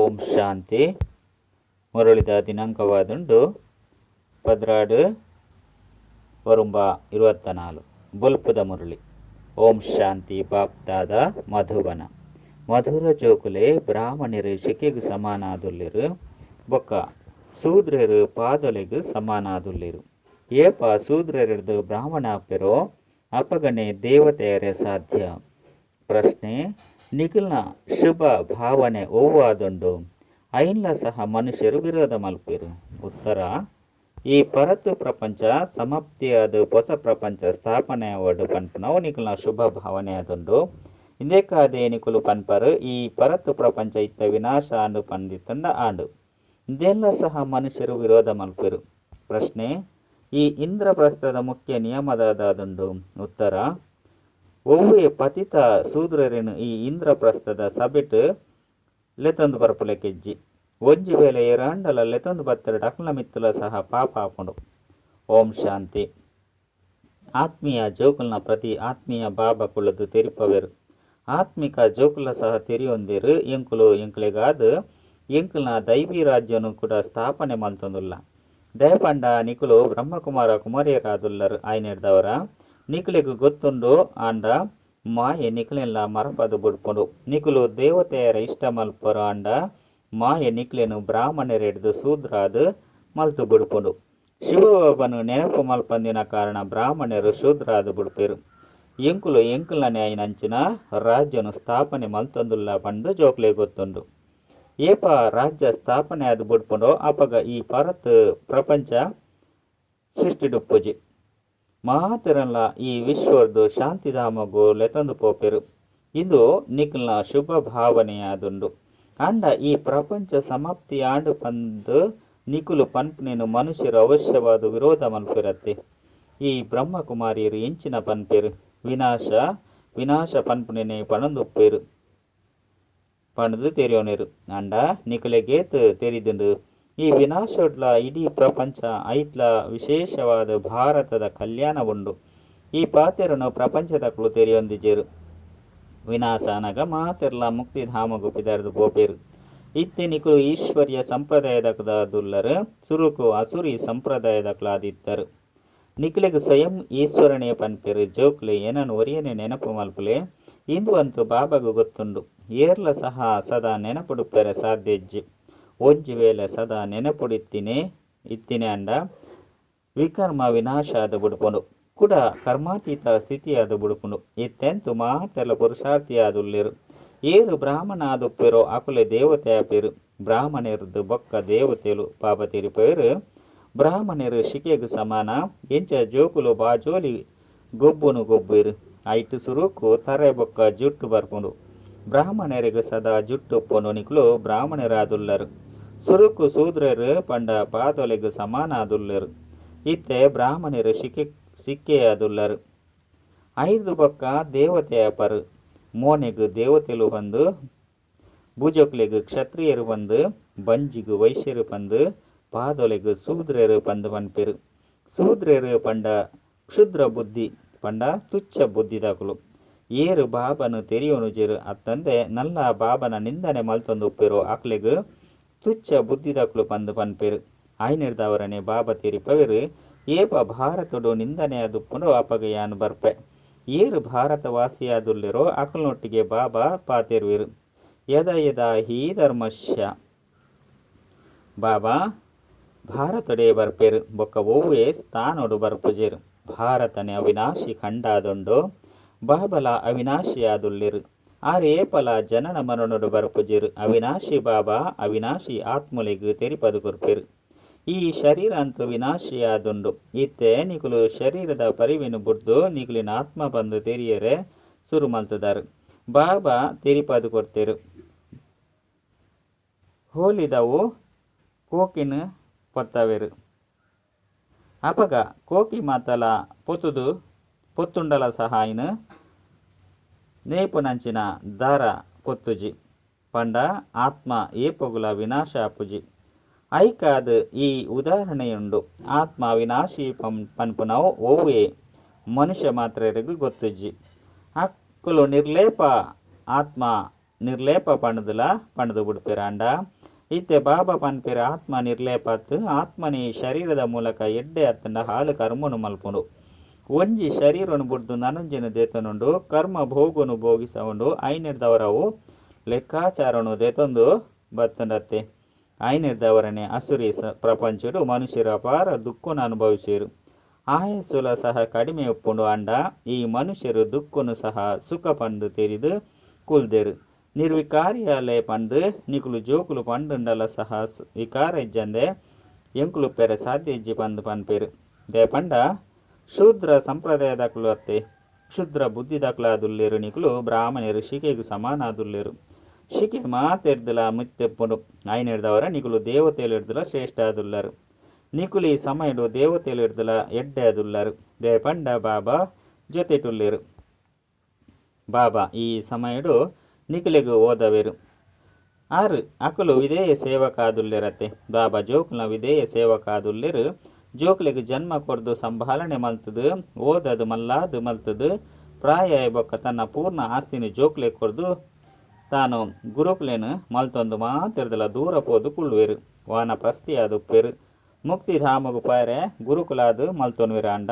ಓಂ ಶಾಂತಿ. ಮುರಳಿದ ದಿನಾಂಕವಾದುಂಡು 16 ವರುಂಬ 24 ಬುಲ್ಪುದ ಮುರಳಿ. ಓಂ ಶಾಂತಿ. ಬಾಪ್ದಾದ ಮಧುವನ ಮಧುರ ಜೋಕುಲೆ ಬ್ರಾಹ್ಮಣರು ಶಿಕೆಗೆ ಸಮಾನಾದುಲ್ಲಿರು ಬೊಕ್ಕ ಶೂದ್ರರು ಪಾದೊಲೆಗೆ ಸಮಾನಾದುಲ್ಲಿರು. ಏಪ ಶೂದ್ರರದು ಬ್ರಾಹ್ಮಣ ಅಪ್ಪೆರೋ ಅಪಗಣೆ ದೇವತೆಯರೇ ಸಾಧ್ಯ. ಪ್ರಶ್ನೆ: ನಿಖಿಲ್ನ ಶುಭ ಭಾವನೆ ಓವಾದುಂಡು ಐನ್ಲ ಸಹ ಮನುಷ್ಯರು ವಿರೋಧ ಮಲ್ಪಿರು. ಉತ್ತರ: ಈ ಪರತ್ತು ಪ್ರಪಂಚ ಸಮಾಪ್ತಿಯಾದ ಹೊಸ ಪ್ರಪಂಚ ಸ್ಥಾಪನೆ ಒಡು ಪನ್ಪನವು ನಿಖಿಲ್ನ ಶುಭ ಭಾವನೆ ಆದುಂಡು. ಇಂದೇಕಾದೆ ನಿಖುಲು ಪನ್ಪರು ಈ ಪರತ್ತು ಪ್ರಪಂಚ ಇತ್ತ ವಿನಾಶ ಆಂಡು ಪಂದಿತ್ತಂಡ ಆಂಡು ಇದೆಲ್ಲ ಸಹ ಮನುಷ್ಯರು ವಿರೋಧ ಮಲ್ಪಿರು. ಪ್ರಶ್ನೆ: ಈ ಇಂದ್ರಪ್ರಸ್ಥದ ಮುಖ್ಯ ನಿಯಮದಾದುಂಡು. ಉತ್ತರ: ಒವ್ವೇ ಪತಿತ ಶೂದ್ರರೇನು ಈ ಇಂದ್ರಪ್ರಸ್ಥದ ಸಬಿಟ್ ಲೆತೊಂದು ಬರ್ಪುಲೆಕೆಜ್ಜಿ ಒಂಜಿ ವೇಳೆ ಏರಾಂಡಲ ಲೆತೊಂದು ಬತ್ತರ ಡಕ್ಲ ಮಿತ್ತುಲ ಸಹ ಪಾಪ ಆಪುಂಡು. ಓಂ ಶಾಂತಿ. ಆತ್ಮೀಯ ಜೋಕುಲ್ನ ಪ್ರತಿ ಆತ್ಮೀಯ ಬಾಬಾ ಕುಳದು ತೆರಿಪವೆರು. ಆತ್ಮಿಕ ಜೋಕುಲ ಸಹ ತೆರಿಯೊಂದಿರು ಎಂಕುಲು ಎಂಕುಲೆಗಾದ ಎಂಕುಲ್ನ ದೈವಿ ರಾಜ್ಯನು ಕೂಡ ಸ್ಥಾಪನೆ ಮಂತೊಂದುಲ್ಲ. ದಯಪಂಡ ನಿಕುಲು ಬ್ರಹ್ಮಕುಮಾರ ಕುಮಾರಿಯರಾದುಲ್ಲರು ಆಯ್ನೆಡ್ದವರ ನಿಕುಲೆಗ್ ಗೊತ್ತುಂಡು ಆಂಡ ಮಾಯೆ ನಿಕುಲೆಲ್ಲ ಮರಪದು ಬುಡ್ಪುಂಡು. ನಿಕುಲು ದೇವತೆಯರ ಇಷ್ಟ ಮಲ್ಪರು ಆಂಡ ಮಾಯೆ ನಿಕ್ಲೆನು ಬ್ರಾಹ್ಮಣರೆಡ್ದು ಶೂದ್ರಾದು ಮಲ್ತು ಬುಡ್ಪುಂಡು. ಶಿವಬಾಬನು ನೆನಪು ಮಲ್ಪಂದಿನ ಕಾರಣ ಬ್ರಾಹ್ಮಣರು ಶೂದ್ರಾದು ಬುಡ್ಪೇರು. ಎಂಕುಲು ಎಂಕುಲನೆ ಐನಂಚಿನ ರಾಜ್ಯನು ಸ್ಥಾಪನೆ ಮಲ್ತೊಂದುಲ್ಲ ಪಂಡು ಜೋಕ್ಲೆ ಗೊತ್ತುಂಡು. ಏಪ ರಾಜ್ಯ ಸ್ಥಾಪನೆ ಆದು ಬುಡ್ಪುಂಡು ಅಪಗ ಈ ಪರತ್ ಪ್ರಪಂಚ ಸೃಷ್ಟಿಡುಪ್ಪುಜಿ ಮಾತಿರಲ್ಲ ಈ ವಿಶ್ವರ್ದು ಶಾಂತಿಧಾಮಗು ಲೆತೊಂದು ಪೋಪೆರು. ಇದು ನಿಖಿಲ್ನ ಶುಭ ಭಾವನೆಯಾದುಂಡು. ಅಂಡ ಈ ಪ್ರಪಂಚ ಸಮಾಪ್ತಿ ಆಂಡು ಪಂದು ನಿಖುಲು ಪನ್ಪನೇನು ಮನುಷ್ಯರು ಅವಶ್ಯವಾದ ವಿರೋಧ ಮಲ್ಪಿರತ್ತೆ. ಈ ಬ್ರಹ್ಮಕುಮಾರಿಯರು ಎಂಚಿನ ಪನ್ಪೇರು ವಿನಾಶ ವಿನಾಶ ಪನ್ಪನೇನೆ ಪಣಂದುಪ್ಪೇರು ಪಣದು ತೆರಿಯೋನೆರು. ಅಂಡ ನಿಖುಲೆಗೇತ್ ತೆರಿದುಂಡು ಈ ವಿನಾಶೋಡ್ಲ ಇಡೀ ಪ್ರಪಂಚ ಐಟ್ಲ ವಿಶೇಷವಾದ ಭಾರತದ ಕಲ್ಯಾಣ ಉಂಡು. ಈ ಪಾತೆರನು ಪ್ರಪಂಚದಕ್ಕಳು ತೆರೆಯೊಂದಿಜೇರು. ವಿನಾಶ ಅನಗ ಮಾತೆರ್ಲ ಮುಕ್ತಿಧಾಮಗು ಪಿದರ್ದು ಬೋಪೇರು. ಇತ್ತೆ ನಿಕುಲು ಈಶ್ವರ್ಯ ಸಂಪ್ರದಾಯದಕುಲರು ಸುರುಕು ಅಸುರಿ ಸಂಪ್ರದಾಯದಕುಲಾದಿತ್ತರು. ನಿಖಿಲೆಗ್ ಸ್ವಯಂ ಈಶ್ವರನೇ ಪನ್ಪೇರು. ಜೋಕ್ಲೆ ಏನನ್ನು ಒರಿಯನೆ ನೆನಪು ಮಲ್ಪುಲೆ ಇಂದು ಅಂತೂ ಬಾಬಾಗು ಗೊತ್ತುಂಡು. ಏರ್ಲ ಸಹ ಸದಾ ನೆನಪುಡುಪ್ಪೆರೆ ಸಾಧ್ಯಜ್ಜಿ ಒಂಜಿ ವೇಳೆ ಸದಾ ನೆನಪುಡಿತ್ತಿನೇ ಇತ್ತಿನೆ ಅಂಡ ವಿಕರ್ಮ ವಿನಾಶ ಆದ ಬುಡುಪುಂಡು ಕೂಡ ಕರ್ಮಾತೀತ ಸ್ಥಿತಿಯಾದ ಬುಡುಪುಂಡು. ಇತ್ತೆಂತು ಮಾತೆಲ್ಲ ಪುರುಷಾರ್ಥಿಯಾದುಲ್ಲೇರು. ಏರು ಬ್ರಾಹ್ಮಣ ಆದುಪ್ಪೇರೋ ಅಕುಲೆ ದೇವತೆ ಆಪೇರು. ಬ್ರಾಹ್ಮಣರದ್ದು ಬೊಕ್ಕ ದೇವತೆಲು ಪಾಪ ತಿರಿಪೇರು. ಬ್ರಾಹ್ಮಣರು ಶಿಕೆಗೂ ಸಮಾನ. ಎಂಚ ಜೋಕುಲು ಬಾಜೋಲಿ ಗೊಬ್ಬುನು ಗೊಬ್ಬೇರು. ಐಟು ಸುರುಕು ತರೆ ಬೊಕ್ಕ ಜುಟ್ಟು ಬರ್ಪುಂಡು. ಬ್ರಾಹ್ಮಣರಿಗೆ ಸದಾ ಜುಟ್ಟು ಉಪ್ಪುಂಡು ನಿಕುಲು ಬ್ರಾಹ್ಮಣರಾದುಲ್ಲರು. ಸುರುಕು ಶೂದ್ರರು ಪಂಡ ಪಾದೊಲೆಗ್ ಸಮಾನ ಆದುಲ್ಲರು. ಇತ್ತೆ ಬ್ರಾಹ್ಮಣರು ಸಿಕ್ಕೆಯಾದುಲ್ಲರು. ಐದು ಬೊಕ್ಕ ದೇವತೆಯಪರು. ಮೋನೆಗ್ ದೇವತೆಲು ಬಂದು ಭುಜಕ್ಲೆಗ್ ಕ್ಷತ್ರಿಯರು ಬಂದು ಬಂಜಿಗ್ ವೈಶ್ಯರು ಬಂದು ಪಾದೊಲೆಗ್ ಶೂದ್ರರು ಬಂದು ಪನ್ಪೇರು. ಶೂದ್ರರು ಪಂಡ ಕ್ಷುದ್ರ ಬುದ್ಧಿ ಪಂಡ ತುಚ್ಛ ಬುದ್ಧಿದಾಕುಲು. ಏರು ಬಾಬನು ತೆರಿಯೋನುಜೇರು ಅತ್ತಂದೆ ನಲ್ಲ ಬಾಬನ ನಿಂದನೆ ಮಲ್ತೊಂದು ಉಪ್ಪೇರು ಆಕ್ಲೆಗ್ ತುಚ್ಛ ಬುದ್ಧಿದಾಕುಲು ಬಂದು ಪನ್ಪೇರು. ಆಯ್ನೆಡ್ದವರನೆ ಬಾಬಾ ತೆರಿಪವೆರು. ಏಪ ಭಾರತಡು ನಿಂದನೆ ಅದುಪ್ಪುಂಡು ಅಪಗಯಾನು ಬರ್ಪೆ. ಏರು ಭಾರತ ವಾಸಿಯಾದುಲ್ಲಿರೋ ಅಕಲ್ನೊಟ್ಟಿಗೆ ಬಾಬಾ ಪಾತೆರುವೆರು. ಯದ ಯದ ಹೀ ಧರ್ಮಶ್ಯ ಬಾಬಾ ಭಾರತೊಡೆ ಬರ್ಪೇರು ಬೊಕ್ಕ ಒವ್ವೇ ಸ್ಥಾನೊಡು ಬರ್ಪುಜೇರು. ಭಾರತನೆ ಅವಿನಾಶಿ ಖಂಡಾದುಂಡು ಬಾಬಲ ಅವಿನಾಶಿಯಾದುಲ್ಲಿರು. ಆರು ಏಪಲ ಜನನ ಮರಣೊಡು ಬರ್ಪುಜೇರು. ಅವಿನಾಶಿ ಬಾಬಾ ಅವಿನಾಶಿ ಆತ್ಮಲೆಗ್ ತೆರಿಪದು ಕೊರ್ಪೇರು. ಈ ಶರೀರ ಅಂತೂ ವಿನಾಶಿಯಾದುಂಡು. ಇತ್ತೆ ನಿಕುಲು ಶರೀರದ ಪರಿವಿನ ಬುಡ್ದು ನಿಕುಲಿನ ಆತ್ಮ ಬಂದು ತೆರಿಯರೆ ಸುರು ಮಲ್ತದಾರು. ಬಾಬಾ ತೆರಿಪದು ಕೊಡ್ತೇರು. ಹೋಲಿದವು ಕೋಕಿನ ಪೊತ್ತವೆರು. ಅಪಗ ಕೋಕಿ ಮಾತಲ ಪೊತ್ತುಂಡಲ ಸಹಾಯಿನ ನೇಪುನಂಚಿನ ದಾರ ಪೊತ್ತುಜಿ ಪಂಡ ಆತ್ಮ ಏಪಗುಲ ವಿನಾಶ ಅಪ್ಪುಜಿ. ಐಕಾದ ಈ ಉದಾಹರಣೆಯುಂಡು. ಆತ್ಮ ವಿನಾಶಿ ಪನ್ಪುನವು ಒವ್ವೇ ಮನುಷ್ಯ ಮಾತ್ರರಿಗೂ ಗೊತ್ತುಜ್ಜಿ. ಅಕ್ಕುಲು ನಿರ್ಲೇಪ ಆತ್ಮ ನಿರ್ಲೇಪ ಪಣದುಲ ಪಣದು ಬಿಡ್ಪೇರ ಅಂಡ ಇತ್ತೆ ಬಾಬಾ ಪನ್ಪೆರ್ ಆತ್ಮ ನಿರ್ಲೇಪತ್ತು ಆತ್ಮನಿ ಶರೀರದ ಮೂಲಕ ಎಡ್ಡೆ ಅತ್ತಂಡ ಹಾಲು ಕರ್ಮನು ಮಲ್ಪುಂಡು. ಒಂಜಿ ಶರೀರನು ಬುಡ್ದು ನನಂಜಿನ ದೇತನುಂಡು ಕರ್ಮ ಭೋಗುನು ಭೋಗಿಸವುಂಡು ಐನಿಡ್ದವರವು ಲೆಕ್ಕಾಚಾರನು ದೇತೊಂದು ಬತ್ತಂಡತ್ತೆ. ಐನಿಡ್ದವರನೆ ಅಸುರಿ ಪ್ರಪಂಚಡು ಮನುಷ್ಯರು ಅಪಾರ ದುಃಖನು ಅನುಭವಿಸಿರು. ಆಯಸ್ಸುಲ ಸಹ ಕಡಿಮೆ ಉಪ್ಪುಂಡು ಅಂಡ ಈ ಮನುಷ್ಯರು ದುಃಖನು ಸಹ ಸುಖ ಪಂಡು ತೆರಿದು ಕುಲ್ದೆರು. ನಿರ್ವಿಕಾರಿಯಾಲೆ ಪಂಡು ನಿಕುಲು ಜೋಕುಲು ಪಂಡುಂಡಲ ಸಹ ವಿಕಾರ ಇಜ್ಜಂದೆ ಎಂಕುಲು ಪೆರೆ ಸಾಧ್ಯ ಇಜ್ಜಿ ಪಂದು ಪನ್ಪೇರು. ದೇ ಪಂಡ ಶೂದ್ರ ಸಂಪ್ರದಾಯದಕುಲು ಅತ್ತೆ ಕ್ಷುದ್ರ ಬುದ್ಧಿದಕುಲಾದುಲ್ಲೇರು ನಿಕುಲು ಬ್ರಾಹ್ಮಣರು ಶಿಕೆಗೂ ಸಮಾನಾದುಲ್ಲೇರು. ಶಿಕೆ ಮಾತೆರ್ದುಲ ಮುತ್ತೆಪ್ಪುಂಡು ಐನಿಡ್ದವರ ನಿಕುಲು ದೇವತೆಲು ಹಿಡ್ದುಲ ಶ್ರೇಷ್ಠ ಆದುಲ್ಲರು. ನಿಕುಲು ಈ ಸಮಯಡು ದೇವತೆಲು ಹಿಡ್ದುಲ ಎಡ್ಡೆ ಆದುಲ್ಲರು. ದೇ ಪಂಡ ಬಾಬಾ ಜೊತೆಟುಲ್ಲೇರು. ಬಾಬಾ ಈ ಸಮಯಡು ನಿಕುಲೆಗೂ ಓದವೇರು. ಆರು ಅಕುಲು ವಿಧೇಯ ಸೇವಕ ಆದುಲ್ಲೇರತ್ತೆ. ಬಾಬಾ ಜೋಕುಲ್ನ ವಿಧೇಯ ಸೇವಕ ಆದುಲ್ಲೇರು. ಜೋಕುಲೆಗ್ ಜನ್ಮ ಕೊರ್ದು ಸಂಭಾಲನೆ ಮಲ್ತದು ಓದದು ಮಲ್ಲಾದು ಮಲ್ತದು ಪ್ರಾಯ ಬೊಕ್ಕ ತನ್ನ ಪೂರ್ಣ ಆಸ್ತಿನಿ ಜೋಕುಲೆ ಕೊರ್ದು ತಾನು ಗುರುಕುಲೇನು ಮಲ್ತೊಂದು ಮಾತೆರ್ದಲ ದೂರ ಪೋದು ಕುಳ್ಳುವೆರು. ವಾನ ಪ್ರಸ್ತಿಯಾದು ಉಪ್ಪೆರು. ಮುಕ್ತಿಧಾಮಗು ಪಾಯರೆ ಗುರುಕುಲಾದು ಮಲ್ತೊನ್ವೆರು ಅಂಡ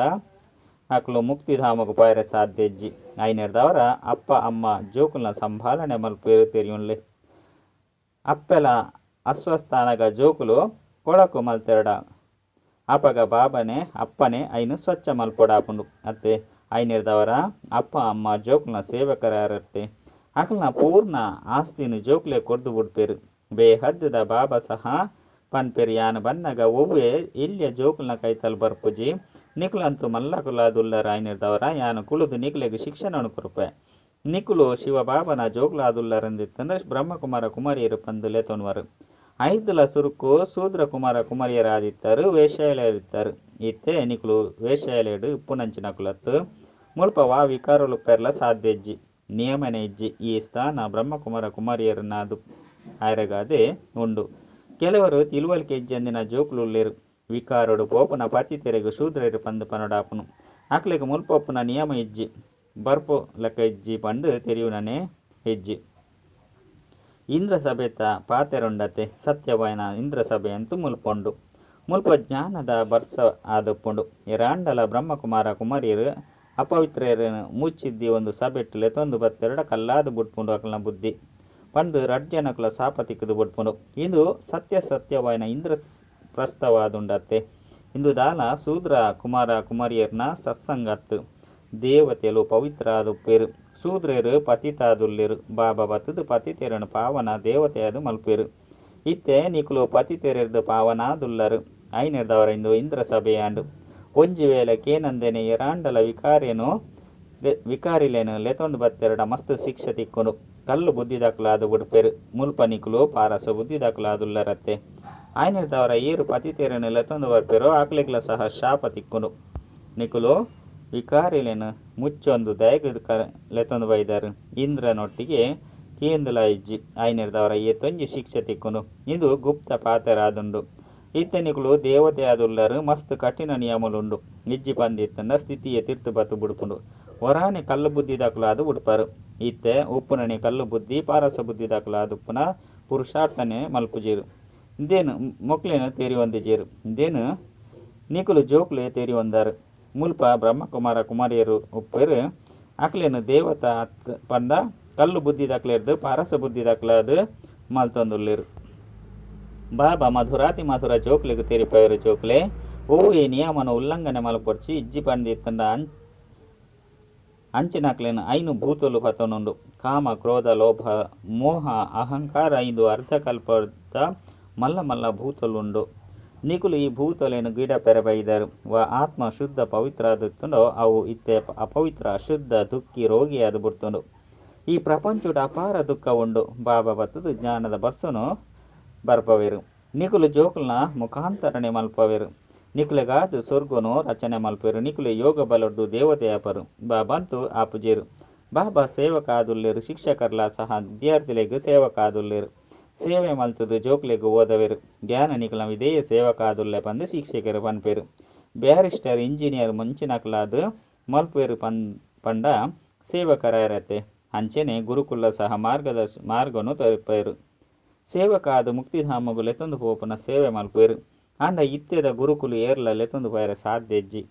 ಅಕ್ಲು ಮುಕ್ತಿಧಾಮಗು ಪಾಯರೆ ಸಾಧ್ಯಜ್ಜಿ. ಐನೆರ್ದವರ ಅಪ್ಪ ಅಮ್ಮ ಜೋಕುಲ್ನ ಸಂಭಾಲನೆ ಮಲ್ಪೇರು ತೆರಿಯುನ್ಲೆ. ಅಪ್ಪೆಲ ಅಸ್ವಸ್ಥಾನಗ ಜೋಕುಲು ಕೊಳಕು ಮಲ್ತೆರಡ ಅಪಗ ಬಾಬನೆ ಅಪ್ಪನೆ ಐನು ಸ್ವಚ್ಛ ಮಲ್ಪೊಡಾಪುಂಡು. ಅತ್ತೆ ಐನಿರ್ದವರ ಅಪ್ಪ ಅಮ್ಮ ಜೋಕುಲ್ನ ಸೇವಕರತ್ತೆ. ಅಕಲ್ನ ಪೂರ್ಣ ಆಸ್ತಿನು ಜೋಕುಲೆ ಕೊರ್ದು ಬಿಡ್ಪೇರು. ಬೇಹದ್ದದ ಬಾಬಾ ಸಹ ಪನ್ಪೆರು ಯಾನು ಬನ್ನಗ ಒವ್ವೆ ಇಲ್ಯ ಜೋಕುಲ್ನ ಕೈತಲ್ ಬರ್ಪುಜಿ ನಿಕುಲಂತೂ ಮಲ್ಲಕುಲಾದುಲ್ಲರ ಐನಿರ್ದವರ ಯಾನು ಕುಳುದು ನಿಕುಲೆಗ್ ಶಿಕ್ಷಣನು ಕೊರುಪೆ. ನಿಕುಲು ಶಿವ ಬಾಬನ ಜೋಕುಲಾದುಲ್ಲರಂದಿತ್ತಂದ್ರೆ ಬ್ರಹ್ಮಕುಮಾರ ಕುಮಾರಿಯರು ಪಂದುಲೆ ತೊನ್ವರು. ಐದುಲ ಸುರುಕು ಶೂದ್ರ ಕುಮಾರ ಕುಮಾರಿಯರಾದಿತ್ತರು ವೇಷಾಯಲರಿತ್ತರು. ಇತ್ತೆ ನಿಕುಲು ವೇಷಾಯಲೆಡು ಉಪ್ಪುನಂಚಿನ ಕುಲತ್ತು ಮುಲ್ಪ ವಾ ವಿಕಾರಲು ಪೆರ್ಲ ಸಾಧ್ಯಜ್ಜಿ ನಿಯಮನೆ ಇಜ್ಜಿ. ಈ ಸ್ಥಾನ ಬ್ರಹ್ಮಕುಮಾರ ಕುಮಾರಿಯರನ್ನಾದು ಆಯ್ರಗಾದೆ ಉಂಡು. ಕೆಲವರು ತಿಳುವಳಿಕೆ ಇಜ್ಜಂದಿನ ಜೋಕುಲುಲ್ಲೇರು. ವಿಕಾರುಡು ಪೋಪುನ ಪತಿ ತೆರೆಗು ಶೂದ್ರರು ಪಂದು ಪನೊಡಾಪುನು. ಅಕ್ಲೆಗ್ ಮುಲ್ಪೊಪ್ಪುನ ನಿಯಮ ಇಜ್ಜಿ ಬರ್ಪು ಲೆಕ್ಕ ಇಜ್ಜಿ ಪಂಡು ತೆರಿಯುನನೆ ಇಜ್ಜಿ. ಇಂದ್ರ ಸಭೆತ ಪಾತೆರುಂಡತೆ ಸತ್ಯವಾಯನ ಇಂದ್ರ ಸಭೆ ಅಂತೂ ಮುಲ್ಪೊಂಡು. ಮುಲ್ಪ ಜ್ಞಾನದ ಬರ್ಸ ಆದಪ್ಪುಂಡು. ಎರಾಂಡಲ ಬ್ರಹ್ಮಕುಮಾರ ಕುಮಾರಿಯರು ಅಪವಿತ್ರರನ್ನು ಮುಚ್ಚಿದ್ದಿ ಒಂದು ಸಭೆಟ್ಟು ಲೆತೊಂದು ಬತ್ತೆರಡ ಕಲ್ಲಾದು ಬುಡ್ಪುಂಡು ಅಕಲ್ನ ಬುದ್ಧಿ ಪಂದು ರಡ್ಜನಕುಲ ಸಾಪ ತಿಕ್ಕದು ಬುಡ್ಪುಂಡು. ಇಂದು ಸತ್ಯವಾಯನ ಇಂದ್ರ ಪ್ರಸ್ತವಾದುಂಡತ್ತೆ. ಇಂದು ದಾಲ ಶೂದ್ರ ಕುಮಾರ ಕುಮಾರಿಯರ್ನ ಸತ್ಸಂಗತ್ತು ದೇವತೆಲು ಪವಿತ್ರ ಆದುಪ್ಪೇರು. ಶೂದ್ರರು ಪತಿತಾದುಲ್ಲೇರು. ಬಾಬಾ ಬತ್ತದು ಪತಿತೆರನು ಪಾವನ ದೇವತೆಯಾದು ಮಲ್ಪೇರು. ಇತ್ತೆ ನಿಕುಲು ಪತಿತೆರೆರ್ದು ಪಾವನಾದುಲ್ಲರು. ಐನೆರ್ದವರ ಇಂದು ಇಂದ್ರ ಸಭೆಯಾಂಡು. ಒಂಜಿ ವೇಳೆ ಕೇನಂದೆನೆ ಎರಾಂಡಲ ವಿಕಾರಿಲೇನು ಲೆತೊಂದು ಬತ್ತೆರಡ ಮಸ್ತು ಶಿಕ್ಷೆ ತಿಕ್ಕುಂಡು. ಕಲ್ಲು ಬುದ್ಧಿದಕುಲಾದು ಬುಡ್ಪೇರು. ಮುಲ್ಪ ನಿಕುಲು ಪಾರಸ ಬುದ್ಧಿದಕುಲಾದುಲ್ಲರತ್ತೆ. ಐನೆರ್ದವರ ಏರು ಪತಿತೆರನು ಲೆತೊಂದು ಬರ್ಪೇರು. ಆಕ್ಲೆಗ್ಲ ಸಹ ಶಾಪ ತಿಕ್ಕುಂಡು. ನಿಕುಲು ವಿಕಾರಿಲೇನು ಮುಚ್ಚೊಂದು ದಯಗದು ಲೆತೊಂದು ಬೈದರು. ಇಂದ್ರನೊಟ್ಟಿಗೆ ಕೇಂದುಲ ಇಜ್ಜಿ ಐನೆರ್ದವರ ಏತೊಂಜಿ ಶಿಕ್ಷೆ ತಿಕ್ಕುಂಡು. ಇದು ಗುಪ್ತ ಪಾತೆರಾದುಂಡು. ಇತ್ತೆ ನಿಕುಲು ದೇವತೆಯಾದುಲ್ಲರು ಮಸ್ತ್ ಕಠಿಣ ನಿಯಮಲುಂಡು. ಇಜ್ಜಿ ಪಂದಿತ್ತಂಡ ಸ್ಥಿತಿಯೇ ತಿರ್ತು ಬತ್ತು ಬುಡ್ಪುಂಡು. ಹೊರಾನೆ ಕಲ್ಲು ಬುದ್ಧಿದಕುಲಾದು ಬುಡ್ಪರು. ಇತ್ತೆ ಉಪ್ಪುನನೆ ಕಲ್ಲು ಬುದ್ಧಿ ಪಾರಸ ಬುದ್ಧಿದಕುಲಾದು ಉಪ್ಪುನ ಪುರುಷಾರ್ಥನೆ ಮಲ್ಪುಜೇರು. ಇಂದೇನು ಮೊಕ್ಲೇನು ತೇರಿ ಒಂದಿಜೇರು. ಇಂದೇನು ನಿಕುಲು ಜೋಕುಲೆ ತೇರಿ ಒಂದಾರು. ಮುಲ್ಪ ಬ್ರಹ್ಮಕುಮಾರ ಕುಮಾರಿಯರು ಉಪ್ಪೇರು. ಅಕ್ಲೇನು ದೇವತ ಪಂಡ ಕಲ್ಲು ಬುದ್ಧಿದಕ್ಲೇರ್ದು ಪಾರಸ ಬುದ್ಧಿದಕ್ಲಾದು ಮಲ್ತೊಂದುಲ್ಲೇರು. ಬಾಬಾ ಮಧುರಾತಿ ಮಧುರ ಜೋಕುಲೆಗ್ ತೇರಿಪೇರು. ಜೋಕುಲೆ ಓವು ಈ ನಿಯಮನ ಉಲ್ಲಂಘನೆ ಮಲ್ಪೊರ್ಚಿ ಇಜ್ಜಿ ಪಂದಿತ್ತಂಡ ಅಂಚಿನಕ್ಲೇನು ಐನು ಭೂತಲು ಪತನುಂಡು. ಕಾಮ ಕ್ರೋಧ ಲೋಭ ಮೋಹ ಅಹಂಕಾರ ಐದು ಅರ್ಧಕಲ್ಪದ ಮಲ್ಲ ಮಲ್ಲ ಭೂತಲುಂಡು. ನಿಕುಲು ಈ ಭೂತಲೇನು ಗಿಡ ಪೆರಬೈದರು. ವ ಆತ್ಮ ಶುದ್ಧ ಪವಿತ್ರ ಆದುತ್ತುಂಡೋ ಅವು ಇತ್ತೆ ಅಪವಿತ್ರ ಅಶುದ್ಧ ದುಃಖಿ ರೋಗಿಯಾದು ಬಿಡ್ತುಂಡು. ಈ ಪ್ರಪಂಚದ ಅಪಾರ ದುಃಖ ಉಂಡು. ಬಾಬಾ ಬತ್ತದು ಜ್ಞಾನದ ಬರ್ಸನು ಬರ್ಪವೇರು. ನಿಕುಲು ಜೋಕುಲ್ನ ಮುಖಾಂತರನೆ ಮಲ್ಪವೇರು. ನಿಕುಲೆಗಾದು ಸ್ವರ್ಗನು ರಚನೆ ಮಲ್ಪೇರು. ನಿಕುಲೆ ಯೋಗ ಬಲೊಡ್ದು ದೇವತೆಯಾಪರು. ಬಾಬಂತೂ ಆಪುಜೇರು. ಬಾಬಾ ಸೇವಕ ಆದುಲ್ಲೇರು. ಶಿಕ್ಷಕರ್ಲ ಸಹ ವಿದ್ಯಾರ್ಥಿಲೆಗ್ ಸೇವಕ ಆದುಲ್ಲೇರು. ಸೇವೆ ಮಲ್ತದು ಜೋಕುಲೆಗ್ ಓದವೇರು. ಜ್ಞಾನ ನಿಕುಲ ವಿಧೇಯ ಸೇವಕ ಆದುಲ್ಲೆ ಪಂದು ಶಿಕ್ಷಕರು ಪನ್ಪೇರು. ಬ್ಯಾರಿಸ್ಟರ್ ಇಂಜಿನಿಯರ್ ಮುಂಚಿನಕುಲಾದು ಮಲ್ಪೇರು ಪಂಡ ಸೇವಕರ ಇರತ್ತೆ. ಅಂಚೆನೆ ಗುರುಕುಲ ಸಹ ಮಾರ್ಗನು ತಲುಪೇರು. ಸೇವಕಾದು ಮುಕ್ತಿಧಾಮಗು ಲೆತೊಂದು ಪೋಪುನ ಸೇವೆ ಮಲ್ಪುವೆರು. ಅಂಡ ಇತ್ತೆದ ಗುರುಕುಲು ಏರ್ಲ ಲೆತೊಂದು ಪೋಯರ ಸಾಧ್ಯಜ್ಜಿ.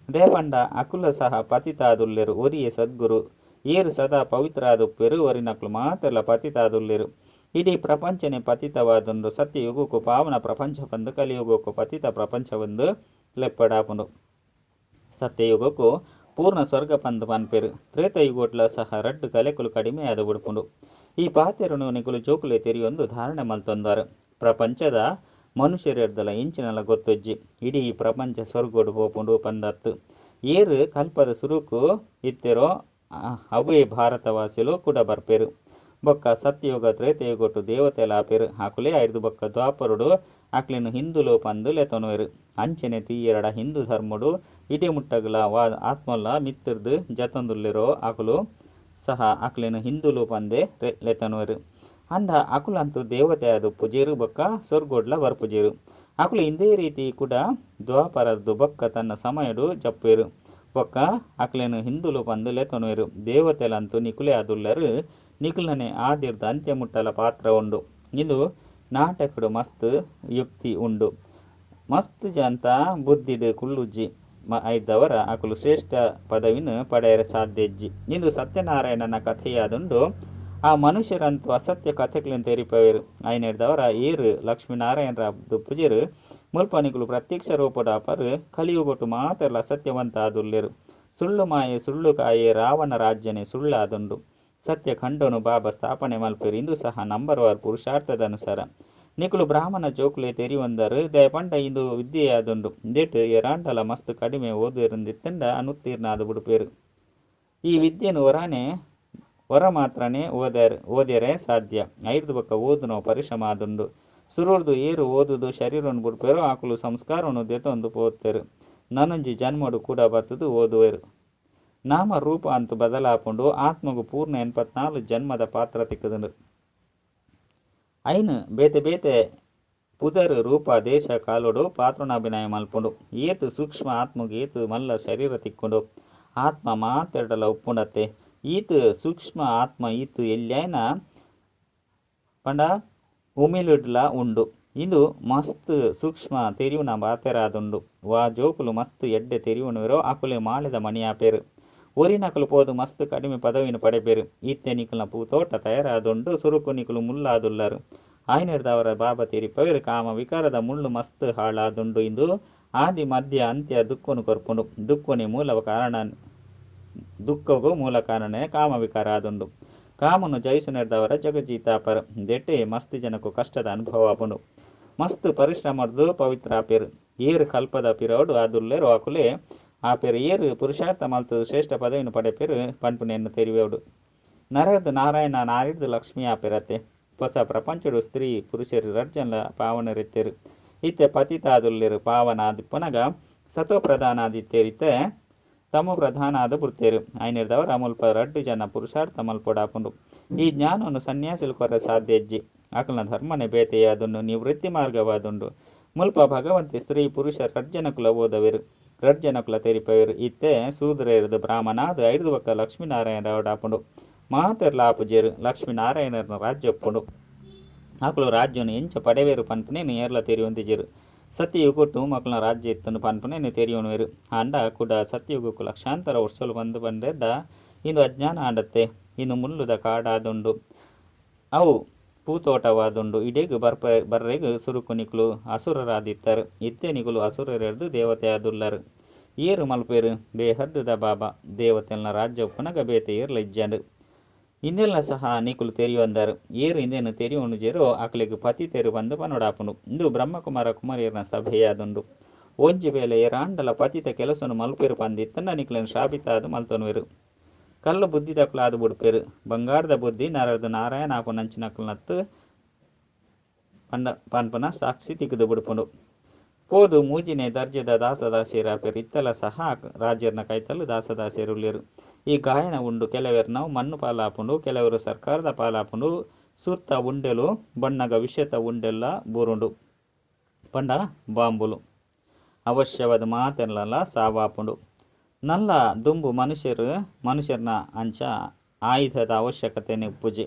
ದೇಪಂಡ ಅಕುಲ ಸಹ ಪತಿತಾದುಲ್ಲೆರು ಒರಿಯೆ ಸದ್ಗುರು ಏರು ಸದಾ ಪವಿತ್ರಾದುಪ್ಪೆರು ಒರಿನಕ್ಲು ಮಾತೆಲ್ಲ ಪತಿತಾದುಲ್ಲೆರು. ಇಡೀ ಪ್ರಪಂಚನೇ ಪತಿತವಾದುಂಡು ಸತ್ಯಯುಗಕ್ಕೂ ಪಾವನ ಪ್ರಪಂಚ ಬಂದು ಕಲಿಯುಗಕ್ಕೂ ಪತಿತ ಪ್ರಪಂಚ ಬಂದು ಲೆಪ್ಪಡಾಪುಂಡು. ಸತ್ಯಯುಗಕ್ಕೂ ಪೂರ್ಣ ಸ್ವರ್ಗ ಪಂದು ಪನ್ಪೆರು. ತ್ರೇತಯುಗೋಟ್ಲ ಸಹ ರಡ್ಡು ಕಲೆಕುಲು ಕಡಿಮೆ ಆದ ಬಿಡ್ಪುಂಡು. ಈ ಪಾತೆರನು ನಿಕುಲು ಜೋಕುಲೆ ತೆರಿಯೊಂದು ಧಾರಣೆ ಮಲ್ತೊಂದಾರು. ಪ್ರಪಂಚದ ಮನುಷ್ಯರೆರ್ದಲ ಇಂಚಿನಲ ಗೊತ್ತೊಜ್ಜಿ ಇಡೀ ಪ್ರಪಂಚ ಸ್ವರ್ಗೋಡು ಪೋಪುಂಡು ಪಂದತ್ತು. ಏರು ಕಲ್ಪದ ಸುರುಕು ಇತ್ತೆರೋ ಅವೇ ಭಾರತವಾಸಿಲು ಕೂಡ ಬರ್ಪೆರು. ಬೊಕ್ಕ ಸತ್ಯಯುಗ ತ್ರೇತಯುಗೊಟ್ಟು ದೇವತೆಲ ಆಪೆರು. ಆಕುಲೆ ಐದು ಬೊಕ್ಕ ದ್ವಾಪರುಡು ಆಕ್ಲಿನ ಹಿಂದುಲು ಪಂದು ಲೆತೊನುವೆರು. ಅಂಚನೆ ತೀಯರಡ ಹಿಂದೂ ಧರ್ಮಡು ಇಟಿ ಮುಟ್ಟಗಲ ಆತ್ಮಲ್ಲ ಮಿತ್ತಿರ್ದು ಜತೊಂದುಲ್ಲೆರೋ ಆಕುಲು ಸಹ ಆಕ್ಲಿನ ಹಿಂದುಲು ಪಂದೆ ಲೆತನುವೆರು. ಅಂಡ ಆಕುಲಂತೂ ದೇವತೆ ಅದು ಪುಜೇರು ಬೊಕ್ಕ ಸ್ವರ್ಗೋಡ್ಲ ಬರ್ಪುಜೇರು. ಆಕುಲು ಇಂದೇ ರೀತಿ ಕೂಡ ದ್ವಾಪರದ್ದು ಬೊಕ್ಕ ತನ್ನ ಸಮಯಡು ಜಪ್ಪೇರು. ಬೊಕ್ಕ ಆಕ್ಲಿನ ಹಿಂದುಲು ಪಂದು ಲೆತೊನುವೆರು. ದೇವತೆಲಂತೂ ನಿಕುಲೆ ಆದುಲ್ಲರು. ನಿಕುಲನೆ ಆದಿರ್ದ ಅಂತ್ಯ ಮುಟ್ಟಲ ಪಾತ್ರ ಉಂಡು. ಇದು ನಾಟಕಡು ಮಸ್ತ್ ಯುಕ್ತಿ ಉಂಡು. ಮಸ್ತ್ ಜಂತ ಬುದ್ಧಿಡು ಕುಲ್ಲುಜ್ಜಿ ಐದವರ ಆಕುಲು ಶ್ರೇಷ್ಠ ಪದವಿನ ಪಡೆಯರ ಸಾಧ್ಯಜ್ಜಿ. ಇದು ಸತ್ಯನಾರಾಯಣನ ಕಥೆಯಾದುಂಡು. ಆ ಮನುಷ್ಯರಂತೂ ಅಸತ್ಯ ಕಥೆಗಳನ್ನು ತೆರಿಪವೆರು. ಐನೆಡ್ದವರ ಏರು ಲಕ್ಷ್ಮೀನಾರಾಯಣರ ಪುಜೆರು ಮುಲ್ಪ ನಿಕುಲು ಪ್ರತ್ಯಕ್ಷ ರೂಪಡಾಪರು ಕಲಿಯುಗೊಟ್ಟು ಮಾತೆಲ್ಲ ಅಸತ್ಯವಂತ ಆದುಲ್ಲೆರು. ಸುಳ್ಳು ಮಾಯೆ ಸುಳ್ಳು ಕಾಯೆ ರಾವಣ ರಾಜ್ಯನೇ ಸುಳ್ಳಾದುಂಡು. ಸತ್ಯ ಖಂಡನು ಬಾಬಾ ಸ್ಥಾಪನೆ ಮಲ್ಪೆರು. ಇಂದು ಸಹ ನಂಬರ್ವಾರ್ ಪುರುಷಾರ್ಥದ ಅನುಸಾರ ನಿಕುಲು ಬ್ರಾಹ್ಮಣ ಜೋಕುಲೆ ತೆರಿಯೊಂದರು ದಯಪಂಡ ಇಂದು ವಿದ್ಯೆಯಾದುಂಡು. ಇಂದೆಟ್ ಎರಾಂಡಲ ಮಸ್ತ್ ಕಡಿಮೆ ಓದುವೆರಿಂದಿತ್ತಂಡ ಅನುತ್ತೀರ್ಣ ಆದು ಬಿಡುಪೇರು. ಈ ವಿದ್ಯೆನು ಹೊರ ಮಾತ್ರನೇ ಓದ್ಯರೆ ಸಾಧ್ಯ. ಐದು ಬೊಕ್ಕ ಓದುನೋ ಪರಿಶ್ರಮ ಆದುಂಡು. ಸುರುಳ್ದು ಏರು ಓದುದು ಶರೀರವನ್ನು ಬಿಡ್ಪೇರು. ಆಕುಲು ಸಂಸ್ಕಾರವನ್ನು ದೆತೊಂದು ಪೋತೆರು. ನನೊಂಜಿ ಜನ್ಮಡು ಕೂಡ ಬತ್ತದು ಓದುವೆರು. ನಾಮ ರೂಪ ಅಂತೂ ಬದಲಾಪುಂಡು. ಆತ್ಮಗು ಪೂರ್ಣ 84 ಜನ್ಮದ ಪಾತ್ರ ತಿಕ್ಕದುಂಡು. ಐನು ಬೇತೆ ಬೇತೆ ಪುದರ್ ರೂಪ ದೇಶ ಕಾಲುಡು ಪಾತ್ರನಾಭಿನಯ ಮಲ್ಪುಂಡು. ಏತು ಸೂಕ್ಷ್ಮ ಆತ್ಮಗು ಏತು ಮಲ್ಲ ಶರೀರ ತಿಕ್ಕುಂಡು. ಆತ್ಮ ಮಾತೆರಡಲ ಉಪ್ಪುಂಡತ್ತೆ. ಈತು ಸೂಕ್ಷ್ಮ ಆತ್ಮ ಈತು ಎಲ್ಯಾಯ್ನ ಪಂಡ ಉಮಿಲುಡ್ಲ ಉಂಡು. ಇದು ಮಸ್ತ್ ಸೂಕ್ಷ್ಮ ತೆರಿಯುನ ಬಾತೆರಾದುಂಡು. ವಾ ಜೋಕುಲು ಮಸ್ತ್ ಎಡ್ಡೆ ತೆರಿಯುಣವೆರೋ ಆಕುಲೆ ಮಾಳೆದ ಮಣಿಯಾಪೇರು. ಒರಿನಕಲು ಪೋದು ಮಸ್ತ್ ಕಡಿಮೆ ಪದವಿನ ಪಡೆಪೇರು. ಈತ್ತೆ ನಿಕುಲ್ನ ಪೂತೋಟ ತಯಾರಾದುಂಡು. ಸುರುಕು ನಿಕುಲು ಮುಲ್ಲಾದುಲ್ಲರು. ಆಯ್ನೆಡ್ದವರ ಬಾಬಾ ತೆರಿಪವೆರು. ಕಾಮ ವಿಕಾರದ ಮುಳ್ಳು ಮಸ್ತ್ ಹಾಳಾದುಂಡು. ಇಂದು ಆದಿ ಮಧ್ಯ ಅಂತ್ಯ ದುಃಖನು ಕೊರ್ಪುಂಡು. ದುಃಖಗೂ ಮೂಲ ಕಾರಣನೇ ಕಾಮ ವಿಕಾರ ಆದುಂಡು. ಕಾಮನು ಜಯಿಸು ನೆಡ್ದವರ ಜಗಜೀತಾಪರ. ದೆಟ್ಟೆ ಮಸ್ತ್ ಜನಕ್ಕೂ ಕಷ್ಟದ ಅನುಭವ ಆಪುಂಡು. ಮಸ್ತ್ ಪರಿಶ್ರಮದ್ದು ಪವಿತ್ರ ಆಪೇರು. ಏರು ಕಲ್ಪದ ಪಿರೋಡು ಆದುಲ್ಲೆರು ಆಕುಲೆ ಆಪೇರು. ಏರು ಪುರುಷಾರ್ಥ ಮಲ್ತದು ಶ್ರೇಷ್ಠ ಪದವಿನ ಪಡೆಪೇರು ಪನ್ಪುನೆಯನ್ನು ತೆರಿವೆವಡು. ನರರ್ದು ನಾರಾಯಣ ನಾರಿರ್ದು ಲಕ್ಷ್ಮಿ ಆಪೇರತ್ತೆ. ಹೊಸ ಪ್ರಪಂಚಡು ಸ್ತ್ರೀ ಪುರುಷರು ರಡ್ಜನ್ಲ ಪಾವನರೆತ್ತೆರು. ಇತ್ತೆ ಪತಿತಾದುಲ್ಲೆರು ಪಾವನ ಆದಿಪ್ಪನಗ ಸತೋ ಪ್ರಧಾನ ಆದಿತ್ಯರಿತ್ತೆ ತಮೋ ಪ್ರಧಾನ ಆದ ಬುಡ್ತೇರು. ಐನೆರ್ದವರ ಮುಲ್ಪ ರಡ್ಡು ಜನ ಪುರುಷಾರ್ಥ ಮಲ್ಪೊಡಾಪುಂಡು. ಈ ಜ್ಞಾನವನ್ನು ಸನ್ಯಾಸಿಲು ಕೊರ ಸಾಧ್ಯಜ್ಜಿ. ಆಕಲ್ನ ಧರ್ಮನೆ ಬೇತೆಯಾದುಂಡು. ನಿವೃತ್ತಿ ಮಾರ್ಗವಾದುಂಡು. ಮುಲ್ಪ ಭಗವಂತಿ ಸ್ತ್ರೀ ಪುರುಷ ರಡ್ಜನಕುಲ ಓದವೆರು. ರಡ್ಜನಕುಲ ತೆರಿಪವೆರು. ಇತ್ತೆ ಸೂದ್ರೆರ್ದು ಬ್ರಾಹ್ಮಣಾದು ಐದು ಬೊಕ್ಕ ಲಕ್ಷ್ಮೀನಾರಾಯಣ ಓಡಾಪುಂಡು. ಮಾತೆರ್ಲ ಆಪುಜೇರು. ಲಕ್ಷ್ಮೀನಾರಾಯಣರನ್ನ ರಾಜ್ಯ ಒಪ್ಪುಂಡು. ಆಕುಲು ರಾಜ್ಯನು ಎಂಚ ಪಡೆವೇರು ಪನ್ಪುನೇನು ಏರ್ಲ ತೆರಿಯೊಂದಿಜೆರು. ಸತ್ಯಯುಗೊಟ್ಟು ಮಕ್ಕಳ ರಾಜ್ಯ ಇತ್ತನ್ನು ಪನ್ಪುನೇನು ತೆರಿಯೋನುವೆರು. ಆಂಡ ಕೂಡ ಸತ್ಯಯುಗಕ್ಕೂ ಲಕ್ಷಾಂತರ ವರ್ಷಲು ಬಂದು ಬಂದೆಡ್ಡ ಇಂದು ಅಜ್ಞಾನ ಆಂಡತ್ತೆ. ಇನ್ನು ಮುಳ್ಳುದ ಕಾಡಾದುಂಡು. ಅವು ಪೂತೋಟವಾದುಂಡು. ಇಡೇಗು ಬರ್ರೆಗು ಸುರುಕು ನಿಕುಲು ಅಸುರರಾದಿತ್ತರು. ಇತ್ತೆ ನಿಕುಲು ಅಸುರರೆರ್ದು ದೇವತೆ ಆದುಲ್ಲರು. ಏರು ಮಲ್ಪೇರು ಬೇಹದ್ದುದ ಬಾಬಾ ದೇವತೆಲ್ನ ರಾಜ್ಯ ಒಪ್ಪುನಗ ಬೇತೆ ಏರ್ಲ ಇಜ್ಜಂಡು. ಇಂದೆಲ್ಲ ಸಹ ನಿಕುಲು ತೆರಿಯೊಂದರು. ಏರು ಇಂದೇನು ತೆರಿಯೋನುಜೇರೋ ಆಕಲಿಗೆ ಪತಿ ತೆರು ಬಂದು ಪನೊಡಾಪುಂಡು. ಇಂದು ಬ್ರಹ್ಮಕುಮಾರ ಕುಮಾರಿಯರ್ನ ಸಭೆಯಾದುಂಡು. ಒಂಜಿ ವೇಳೆ ಏರಾಂಡಲ ಪತಿತ ಕೆಲಸನು ಮಲ್ಪೇರು ಪಂದಿತ್ತಂಡ ನಿಕುಲನ್ನು ಶಾಪಿತಾದು ಮಲ್ತೊನುವೆರು. ಕಲ್ಲು ಬುದ್ಧಿ ದಕ್ಲಾದು ಬುಡ್ಪೇರು. ಬಂಗಾರದ ಬುದ್ಧಿ ನರರ್ದು ನಾರಾಯಣ ಆಪು ನಂಚಿನಕಲ್ನತ್ತು ಪನ್ಪನ ಸಾಕ್ಷಿ ತಿಕ್ಕದು ಬುಡ್ಪುಂಡು. ಪೋದು ಮೂಜಿನೆ ದರ್ಜೆದ ದಾಸದಾಸಿಯರಾಪೇರು. ಇತ್ತಲ ಸಹ ರಾಜ್ಯರ್ನ ಕೈತಲು ದಾಸದಾಸಿಯರುಲ್ಲೇರು. ಈ ಗಾಯನ ಉಂಡು. ಕೆಲವೆರ್ನವು ಮಣ್ಣು ಪಾಲಾಪುಂಡು. ಕೆಲವರು ಸರ್ಕಾರದ ಪಾಲಾಪುಂಡು. ಸುತ್ತ ಉಂಡೆಲು ಬಣ್ಣಗ ವಿಷತ ಉಂಡೆಲ್ಲ ಬೂರುಂಡು. ಪಂಡ ಬಾಂಬುಲು ಅವಶ್ಯವಾದ ಮಾತೆಲ್ಲ ಸಾವಾಪುಂಡು. ನಲ್ಲ ದುಂಬು ಮನುಷ್ಯರ್ನ ಅಂಚ ಆಯುಧದ ಅವಶ್ಯಕತೆ ಪೂಜೆ.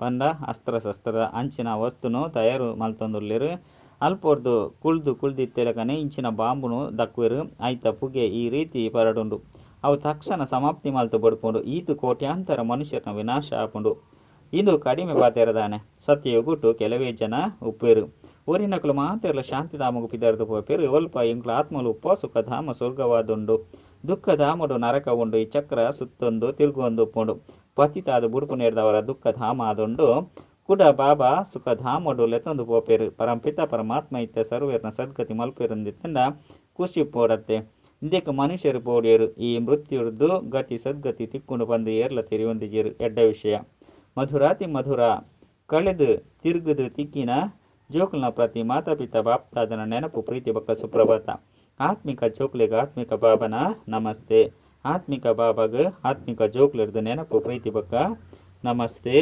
ಪಂಡ ಅಸ್ತ್ರಶಸ್ತ್ರದ ಅಂಚಿನ ವಸ್ತುನು ತಯಾರು ಮಲ್ತೊಂದುಲ್ಲೆರು. ಅಲ್ಪೊರ್ದು ಕುಳ್ದಿತ್ತೆಲಕನೆ ಇಂಚಿನ ಬಾಂಬುನು ದಕ್ಕುವೆರು. ಐತ ಪುಗೆ ಈ ರೀತಿ ಪರಡುಂಡು. ಅವು ತಕ್ಷಣ ಸಮಾಪ್ತಿ ಮಲ್ತು ಬಡ್ಪುಂಡು. ಈತು ಕೋಟ್ಯಾಂತರ ಮನುಷ್ಯರನ ವಿನಾಶ ಆಪುಂಡು. ಇದು ಕಡಿಮೆ ಪಾತೆರದಾನೆ. ಸತ್ಯಯುಗುಟ್ಟು ಕೆಲವೇ ಜನ ಉಪ್ಪೇರು. ಊರಿನಕಲು ಮಾತೆರ್ಲ ಶಾಂತಿಧಾಮಗು ಪಿದರ್ದು ಪೋಪೆರು. ಒಲ್ಪ ಇಂಕ್ಲ ಆತ್ಮಲು ಉಪ್ಪ ಸುಖಧಾಮ ಸ್ವರ್ಗವಾದುಂಡು. ದುಃಖಧಾಮಡು ನರಕ ಉಂಡು. ಈ ಚಕ್ರ ಸುತ್ತೊಂದು ತಿರುಗುವಂದು ಉಪ್ಪುಂಡು. ಪತಿತಾದ ಬುಡುಪು ನೇರ್ದವರ ದುಃಖಧಾಮ ಆದುಂಡು. ಕುಡ ಬಾಬಾ ಸುಖಧಾಮಡು ಲೆತೊಂದು ಪೋಪೆರು. ಪರಂಪಿತ ಪರಮಾತ್ಮ ಇತ್ತ ಸರ್ವೇರ್ನ ಸದ್ಗತಿ ಮಲ್ಪೆರಂದಿತ್ತಂಡ ಖುಷಿ ಪೋಡತ್ತೆ. ಇಂದೆಕ್ ಮನುಷ್ಯರು ಪೋಡಿಯರು. ಈ ಮೃತ್ಯುರ್ದು ಗತಿ ಸದ್ಗತಿ ತಿಕ್ಕುಂಡು ಬಂದು ಏರ್ಲ ತೆರಿಯೊಂದಿಜೀರು. ಎಡ್ಡ ವಿಷಯ ಮಧುರಾತಿ ಮಧುರ ಕಳೆದು ತಿರುಗುದು ತಿಕ್ಕಿನ ಜೋಕುಲ್ನ ಪ್ರತಿ ಮಾತಾಪಿತ ಬಾಪ್ತಾದನ ನೆನಪು ಪ್ರೀತಿ ಬಕ್ಕ ಸುಪ್ರಭಾತ. ಆತ್ಮಿಕ ಜೋಕ್ಲಿಗೆ ಆತ್ಮಿಕ ಬಾಬನ ನಮಸ್ತೆ. ಆತ್ಮಿಕ ಬಾಬಾಗ ಆತ್ಮಿಕ ಜೋಕ್ಲಿರ್ದು ನೆನಪು ಪ್ರೀತಿ ಬಕ್ಕ ನಮಸ್ತೆ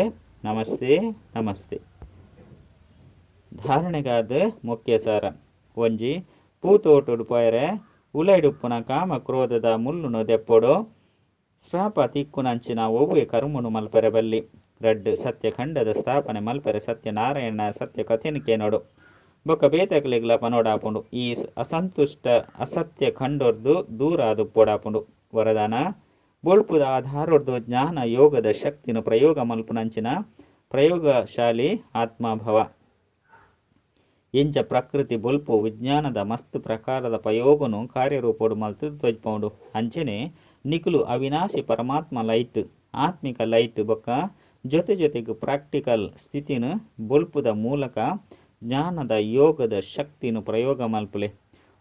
ನಮಸ್ತೆ ನಮಸ್ತೆ. ಧಾರಣೆಗಾದ ಮುಖ್ಯ ಸಾರ ಒಂಜಿ ಪೂತೋಟುಡು ಪೋಯರೆ ಉಲೈಡುಪ್ಪುನ ಕಾಮ ಕ್ರೋಧದ ಮುಳ್ಳುನು ದೆಪ್ಪೊಡು ಶ್ರಾಪ ತಿಕ್ಕುನಂಚಿನ ಒವ್ವೆ ಕರ್ಮುನು ಮಲ್ಪೆರೆ ಬಲ್ಲಿ. ರಡ್ಡು ಸತ್ಯಖಂಡದ ಸ್ಥಾಪನೆ ಮಲ್ಪೆರೆ ಸತ್ಯನಾರಾಯಣ ಸತ್ಯ ಕಥೆನಿಕೆ ನೋಡು ಬೊಕ್ಕ ಬೇತಕ್ಲಿಗ್ಲ ಪನೋಡಾಪುಂಡು. ಈ ಅಸಂತುಷ್ಟ ಅಸತ್ಯ ಖಂಡೊರ್ದು ದೂರ ಅದು ಪೋಡಾಪುಂಡು. ವರದಾನ ಬೊಳ್ಪುದ ಆಧಾರೊರ್ದು ಜ್ಞಾನ ಯೋಗದ ಶಕ್ತಿನು ಪ್ರಯೋಗ ಮಲ್ಪುನಂಚಿನ ಪ್ರಯೋಗಶಾಲಿ ಆತ್ಮಭವ. ಎಂಚ ಪ್ರಕೃತಿ ಬೊಲ್ಪು ವಿಜ್ಞಾನದ ಮಸ್ತ್ ಪ್ರಕಾರದ ಪ್ರಯೋಗನು ಕಾರ್ಯರೂಪೋಡು ಮಲ್ತು ತ್ವಜ್ಪೌಂಡು. ಅಂಚನೆ ನಿಕುಲು ಅವಿನಾಶಿ ಪರಮಾತ್ಮ ಲೈಟ್ ಆತ್ಮಿಕ ಲೈಟ್ ಬೊಕ್ಕ ಜೊತೆಗೆ ಪ್ರಾಕ್ಟಿಕಲ್ ಸ್ಥಿತಿನು ಬೊಲ್ಪುದ ಮೂಲಕ ಜ್ಞಾನದ ಯೋಗದ ಶಕ್ತಿನು ಪ್ರಯೋಗ ಮಲ್ಪುಲೆ.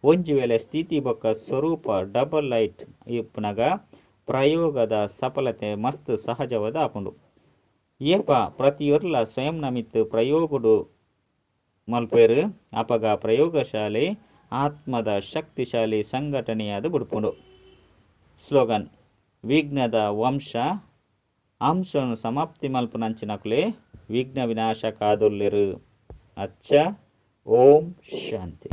ಒಂಜಿ ವೇಳೆ ಸ್ಥಿತಿ ಬೊಕ್ಕ ಸ್ವರೂಪ ಡಬಲ್ ಲೈಟ್ ಇಪ್ಪುನಗ ಪ್ರಯೋಗದ ಸಫಲತೆ ಮಸ್ತ್ ಸಹಜವಾದ ಆಪುಂಡು. ಏಪ ಪ್ರತಿಯೊರ್ಲ ಸ್ವಯಂ ನಮಿತ್ ಪ್ರಯೋಗುಡು ಮಲ್ಪೇರು ಅಪಗ ಪ್ರಯೋಗಶಾಲೆ ಆತ್ಮದ ಶಕ್ತಿಶಾಲಿ ಸಂಘಟನೆಯಾದ ಬುಡ್ಪುಂಡು. ಸ್ಲೋಗನ್ ವಿಘ್ನದ ವಂಶ ಅಂಶನು ಸಮಾಪ್ತಿ ಮಲ್ಪುನಂಚಿನಕುಲೆ ವಿಘ್ನ ವಿನಾಶ ಕಾದುಲ್ಲೆರು. ಅಚ್ಚ ಓಂ ಶಾಂತಿ.